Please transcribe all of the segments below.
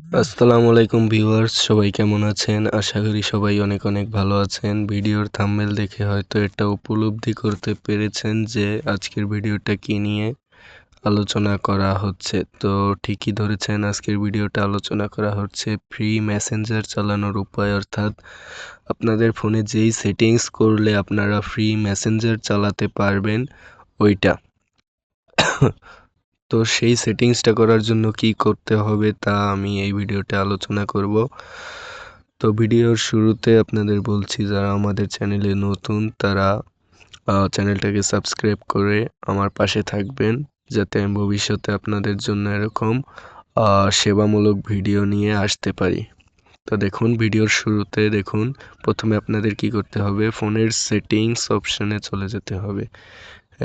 আসসালামু আলাইকুম ভিউয়ার্স, সবাই কেমন আছেন? আশা করি সবাই অনেক অনেক ভালো আছেন। ভিডিওর থাম্বনেল দেখে হয়তো এটা উপলব্ধি করতে পেরেছেন যে আজকের ভিডিওটা কি নিয়ে আলোচনা করা হচ্ছে। তো ঠিকই ধরেছেন, আজকের ভিডিওটা আলোচনা করা হচ্ছে ফ্রি মেসেঞ্জার চালানোর উপায়, অর্থাৎ আপনাদের ফোনে যেই সেটিংস করলে আপনারা ফ্রি মেসেঞ্জার চালাতে পারবেন ওইটা। তো সেই সেটিংসটা করার জন্য কি করতে হবে তা আমি এই ভিডিওতে আলোচনা করব। তো ভিডিওর শুরুতে আপনাদের বলছি, যারা আমাদের চ্যানেলে নতুন তারা চ্যানেলটাকে সাবস্ক্রাইব করে আমার পাশে থাকবেন, যাতে আমি ভবিষ্যতে আপনাদের জন্য এরকম সেবামূলক ভিডিও নিয়ে আসতে পারি। তো দেখুন, ভিডিওর শুরুতে দেখুন, প্রথমে আপনাদের কি করতে হবে, ফোনের সেটিংস অপশানে চলে যেতে হবে।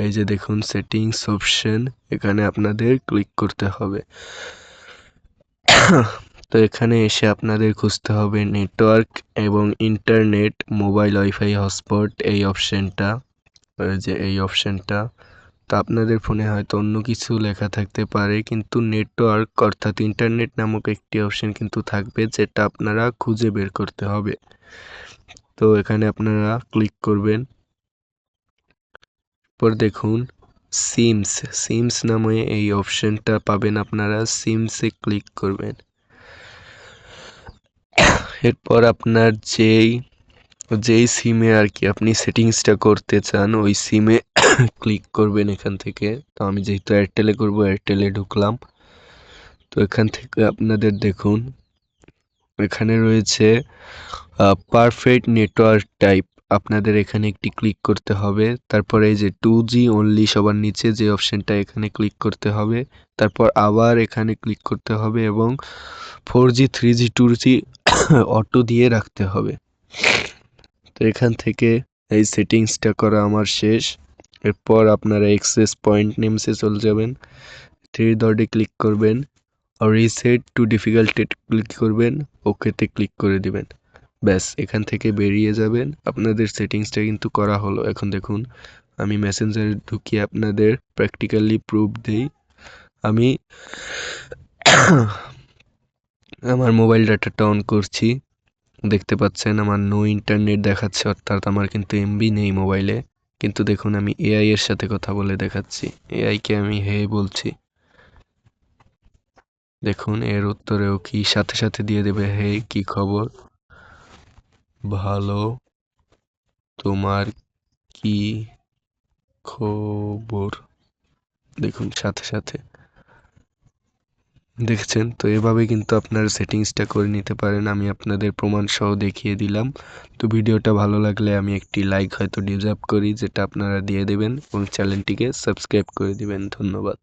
এই যে দেখুন সেটিংস অপশন, এখানে আপনাদের ক্লিক করতে হবে। তো এখানে এসে আপনাদের খুঁজতে হবে নেটওয়ার্ক এবং ইন্টারনেট, মোবাইল ওয়াইফাই হটস্পট, এই অপশনটা, যে এই অপশনটা। তো আপনাদের ফোনে হয়তো অন্য কিছু লেখা থাকতে পারে, কিন্তু নেটওয়ার্ক অর্থাৎ ইন্টারনেট নামক একটি অপশন কিন্তু থাকবে, যেটা আপনারা খুঁজে বের করতে হবে। তো এখানে আপনারা ক্লিক করবেন। পর দেখুন সিমস নামে এই অপশনটা পাবেন আপনারা, সিমসে ক্লিক করবেন। এরপর আপনার যেই সিমে আর কি আপনি সেটিংসটা করতে চান ওই সিমে ক্লিক করবেন এখান থেকে। তো আমি যেহেতু এয়ারটেলে করব, এয়ারটেলে ঢুকলাম। তো এখান থেকে আপনাদের দেখুন এখানে রয়েছে পারফেক্ট নেটওয়ার্ক টাইপ, আপনাদের এখানে একটি ক্লিক করতে হবে। তারপরে এই যে 2G অনলি সবার নিচে যে অপশনটা, এখানে ক্লিক করতে হবে। তারপর আবার এখানে ক্লিক করতে হবে এবং 4G 3G 2G অটো দিয়ে রাখতে হবে। তো এখান থেকে এই সেটিংসটা করা আমার শেষ। এরপর আপনারা এক্সেস পয়েন্ট নেমসে চলে যাবেন, থ্রি ডটে ক্লিক করবেন, রিসেট টু ডিফিকাল্টি ক্লিক করবেন, ওকেতে ক্লিক করে দিবেন। ব্যাস, এখান থেকে বেরিয়ে যাবেন। আপনাদের সেটিংসটা কিন্তু করা হলো। এখন দেখুন আমি মেসেঞ্জারে ঢুকিয়ে আপনাদের প্র্যাকটিক্যালি প্রুফ দিই। আমি আমার মোবাইল ডাটাটা অন করছি, দেখতে পাচ্ছেন আমার নো ইন্টারনেট দেখাচ্ছে, অর্থাৎ আমার কিন্তু এমবি নেই মোবাইলে। কিন্তু দেখুন আমি এআই এর সাথে কথা বলে দেখাচ্ছি, এআইকে আমি হে বলছি, দেখুন এর উত্তরেও কি সাথে সাথে দিয়ে দেবে, হে কি খবর, ভালো, তোমার কি খবর, দেখুন সাথে সাথে। দেখছেন? তো এভাবে কিন্তু আপনারা সেটিংসটা করে নিতে পারেন, আমি আপনাদের প্রমাণ সহ দেখিয়ে দিলাম। তো ভিডিওটা ভালো লাগলে আমি একটি লাইক হয়তো ডিজার্ভ করি, যেটা আপনারা দিয়ে দেবেন এবং চ্যানেলটিকে সাবস্ক্রাইব করে দিবেন। ধন্যবাদ।